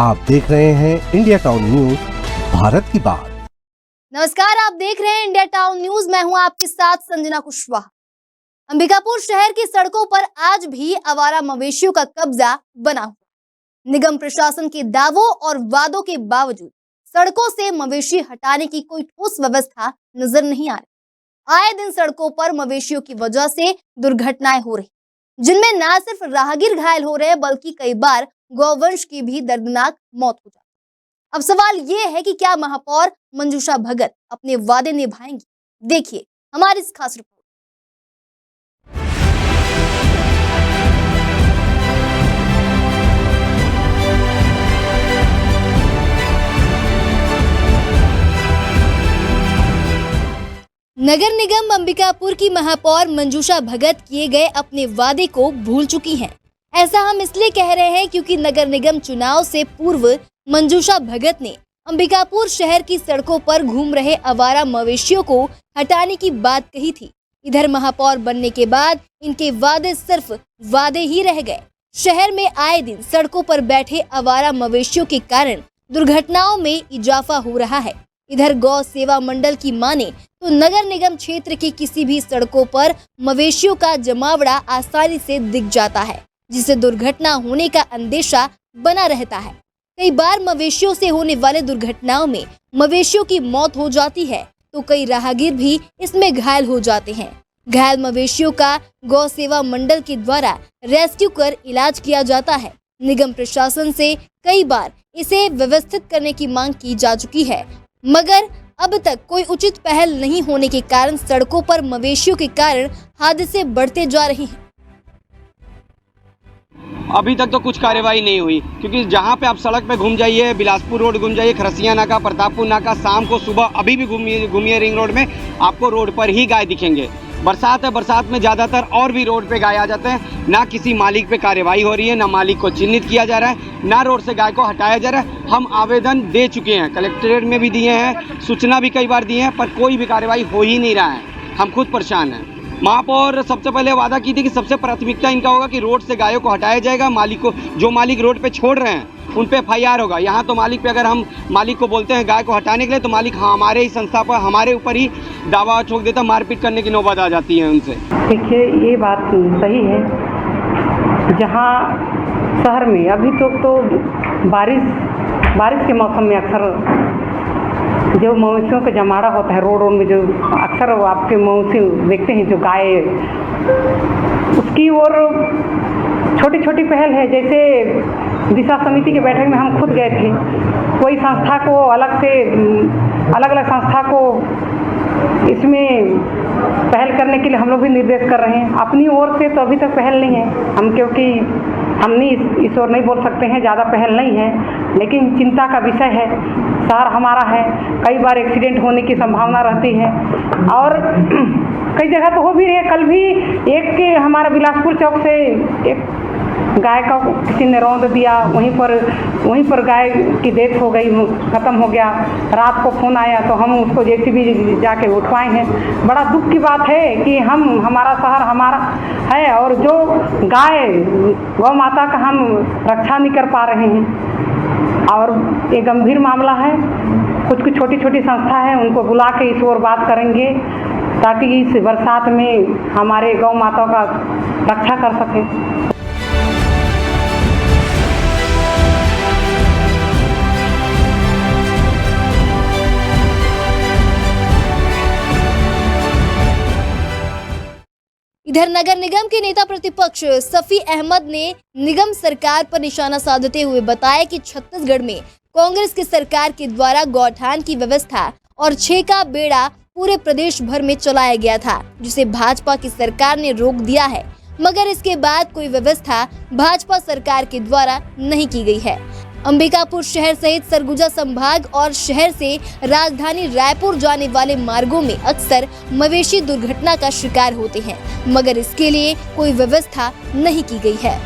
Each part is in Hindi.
आप देख रहे हैं इंडिया टाउन न्यूज, भारत की बात। नमस्कार, आप देख रहे हैं इंडिया टाउन न्यूज। मैं हूं आपके साथ संजना कुशवाहा। अंबिकापुर शहर की सड़कों पर आज भी आवारा मवेशियों का कब्जा बना हुआ। निगम प्रशासन के दावों और वादों के बावजूद सड़कों से मवेशी हटाने की कोई ठोस व्यवस्था नजर नहीं आ रही। आए दिन सड़कों पर मवेशियों की वजह से दुर्घटनाएं हो रही, जिनमें न सिर्फ राहगीर घायल हो रहे हैं, बल्कि कई बार गौवंश की भी दर्दनाक मौत हो जाती है। अब सवाल ये है कि क्या महापौर मंजूषा भगत अपने वादे निभाएंगी? देखिए हमारी इस खास रिपोर्ट। नगर निगम अंबिकापुर की महापौर मंजूषा भगत किए गए अपने वादे को भूल चुकी हैं। ऐसा हम इसलिए कह रहे हैं क्योंकि नगर निगम चुनाव से पूर्व मंजूषा भगत ने अंबिकापुर शहर की सड़कों पर घूम रहे आवारा मवेशियों को हटाने की बात कही थी। इधर महापौर बनने के बाद इनके वादे सिर्फ वादे ही रह गए। शहर में आए दिन सड़कों पर बैठे आवारा मवेशियों के कारण दुर्घटनाओं में इजाफा हो रहा है। इधर गौ सेवा मंडल की माने तो नगर निगम क्षेत्र की किसी भी सड़कों पर मवेशियों का जमावड़ा आसानी से दिख जाता है, जिससे दुर्घटना होने का अंदेशा बना रहता है। कई बार मवेशियों से होने वाले दुर्घटनाओं में मवेशियों की मौत हो जाती है, तो कई राहगीर भी इसमें घायल हो जाते हैं। घायल मवेशियों का गौ सेवा मंडल के द्वारा रेस्क्यू कर इलाज किया जाता है। निगम प्रशासन से कई बार इसे व्यवस्थित करने की मांग की जा चुकी है, मगर अब तक कोई उचित पहल नहीं होने के कारण सड़कों पर मवेशियों के कारण हादसे बढ़ते जा रहे हैं। अभी तक तो कुछ कार्यवाही नहीं हुई, क्योंकि जहाँ पे आप सड़क पे घूम जाइए, बिलासपुर रोड घूम जाइए, खरसिया नाका, प्रतापपुर नाका, शाम को सुबह अभी भी घूमिए रिंग रोड में, आपको रोड पर ही गाय दिखेंगे। बरसात है, बरसात में ज़्यादातर और भी रोड पे गाय आ जाते हैं। ना किसी मालिक पे कार्यवाही हो रही है, ना मालिक को चिन्हित किया जा रहा है, ना रोड से गाय को हटाया जा रहा है। हम आवेदन दे चुके हैं, कलेक्ट्रेट में भी दिए हैं, सूचना भी कई बार दिए हैं, पर कोई भी कार्यवाही हो ही नहीं रहा है। हम खुद परेशान हैं। महापौर सबसे पहले वादा की थी कि सबसे प्राथमिकता इनका होगा कि रोड से गायों को हटाया जाएगा। मालिक को, जो मालिक रोड पे छोड़ रहे हैं उन पे FIR होगा। यहाँ तो मालिक पे अगर हम मालिक को बोलते हैं गाय को हटाने के लिए, तो मालिक हमारे ही संस्था पर, हमारे ऊपर ही दावा ठोक देता, मारपीट करने की नौबत आ जाती है उनसे। देखिए, ये बात सही है। जहाँ शहर में अभी तो बारिश के मौसम में अक्सर जो मवेशियों का जमाड़ा होता है रोड में, जो अक्सर आपके मवेशी देखते हैं, जो गाय, उसकी और छोटी छोटी पहल है। जैसे दिशा समिति की बैठक में हम खुद गए थे, कोई संस्था को अलग अलग संस्था को इसमें पहल करने के लिए हम लोग भी निर्देश कर रहे हैं। अपनी ओर से तो अभी तक पहल नहीं है हम, क्योंकि हम नहीं इस ओर नहीं बोल सकते हैं, ज़्यादा पहल नहीं है, लेकिन चिंता का विषय है। शहर हमारा है, कई बार एक्सीडेंट होने की संभावना रहती है और कई जगह तो हो भी रही है। कल भी एक के हमारा बिलासपुर चौक से एक गाय का किसी ने रौंद दिया, वहीं पर गाय की डेथ हो गई, ख़त्म हो गया। रात को फ़ोन आया तो हम उसको JCB जाके उठवाए हैं। बड़ा दुख की बात है कि हमारा शहर हमारा है और जो गाय गौ माता का हम रक्षा नहीं कर पा रहे हैं, और ये गंभीर मामला है। कुछ छोटी छोटी संस्था है, उनको बुला के इस ओर बात करेंगे ताकि इस बरसात में हमारे गौ माता का रक्षा कर सकें। इधर नगर निगम के नेता प्रतिपक्ष सफी अहमद ने निगम सरकार पर निशाना साधते हुए बताया कि छत्तीसगढ़ में कांग्रेस की सरकार के द्वारा गौठान की व्यवस्था और 6 का बेड़ा पूरे प्रदेश भर में चलाया गया था, जिसे भाजपा की सरकार ने रोक दिया है, मगर इसके बाद कोई व्यवस्था भाजपा सरकार के द्वारा नहीं की गई है। अंबिकापुर शहर सहित सरगुजा संभाग और शहर से राजधानी रायपुर जाने वाले मार्गों में अक्सर मवेशी दुर्घटना का शिकार होते हैं, मगर इसके लिए कोई व्यवस्था नहीं की गई है।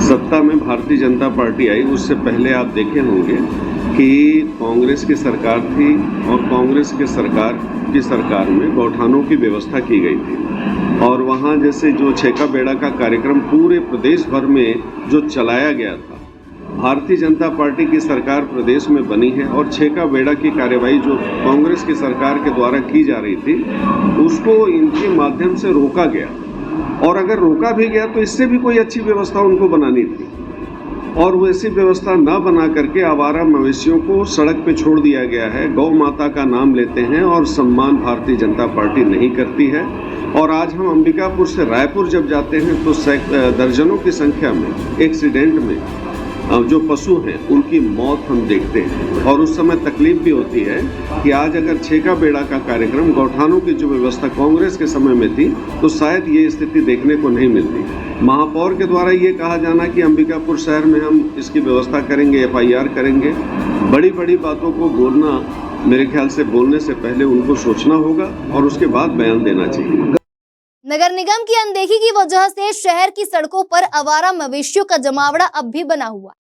सत्ता में भारतीय जनता पार्टी आई, उससे पहले आप देखे होंगे कि कांग्रेस की सरकार थी और कांग्रेस की सरकार में गौठानों की व्यवस्था की गई थी। और वहाँ जैसे जो छेका बेड़ा का कार्यक्रम पूरे प्रदेश भर में जो चलाया गया था, भारतीय जनता पार्टी की सरकार प्रदेश में बनी है और छेका बेड़ा की कार्यवाही जो कांग्रेस की सरकार के द्वारा की जा रही थी उसको इनके माध्यम से रोका गया। और अगर रोका भी गया तो इससे भी कोई अच्छी व्यवस्था उनको बनानी थी, और वैसी व्यवस्था न बना करके आवारा मवेशियों को सड़क पे छोड़ दिया गया है। गौ माता का नाम लेते हैं और सम्मान भारतीय जनता पार्टी नहीं करती है। और आज हम अंबिकापुर से रायपुर जब जाते हैं तो दर्जनों की संख्या में एक्सीडेंट में जो पशु हैं उनकी मौत हम देखते हैं, और उस समय तकलीफ भी होती है कि आज अगर छेका बेड़ा का कार्यक्रम, गौठानों की जो व्यवस्था कांग्रेस के समय में थी तो शायद ये स्थिति देखने को नहीं मिलती। महापौर के द्वारा ये कहा जाना कि अंबिकापुर शहर में हम इसकी व्यवस्था करेंगे, FIR करेंगे, बड़ी बड़ी बातों को बोलना, मेरे ख्याल से बोलने से पहले उनको सोचना होगा और उसके बाद बयान देना चाहिए। नगर निगम की अनदेखी की वजह से शहर की सड़कों पर आवारा मवेशियों का जमावड़ा अब भी बना हुआ,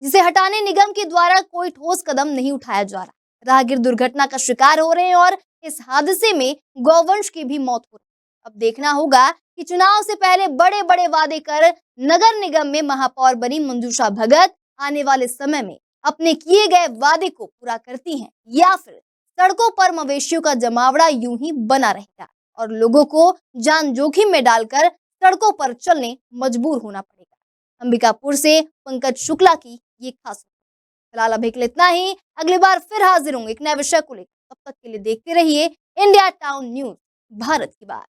जिसे हटाने निगम के द्वारा कोई ठोस कदम नहीं उठाया जा रहा। राहगीर दुर्घटना का शिकार हो रहे हैं और इस हादसे में गौवंश की भी मौत हो रही है। अब देखना होगा कि चुनाव से पहले बड़े बड़े वादे कर नगर निगम में महापौर बनी मंजूषा भगत आने वाले समय में अपने किए गए वादे को पूरा करती हैं, या फिर सड़कों पर मवेशियों का जमावड़ा यूं ही बना रहेगा और लोगों को जान जोखिम में डालकर सड़कों पर चलने मजबूर होना पड़ेगा। अंबिकापुर से पंकज शुक्ला की ये खास। फिलहाल अभी के लिए इतना ही। अगली बार फिर हाजिर होंगे एक नए विषय को लेकर। तब तक के लिए देखते रहिए इंडिया टाउन न्यूज, भारत की बात।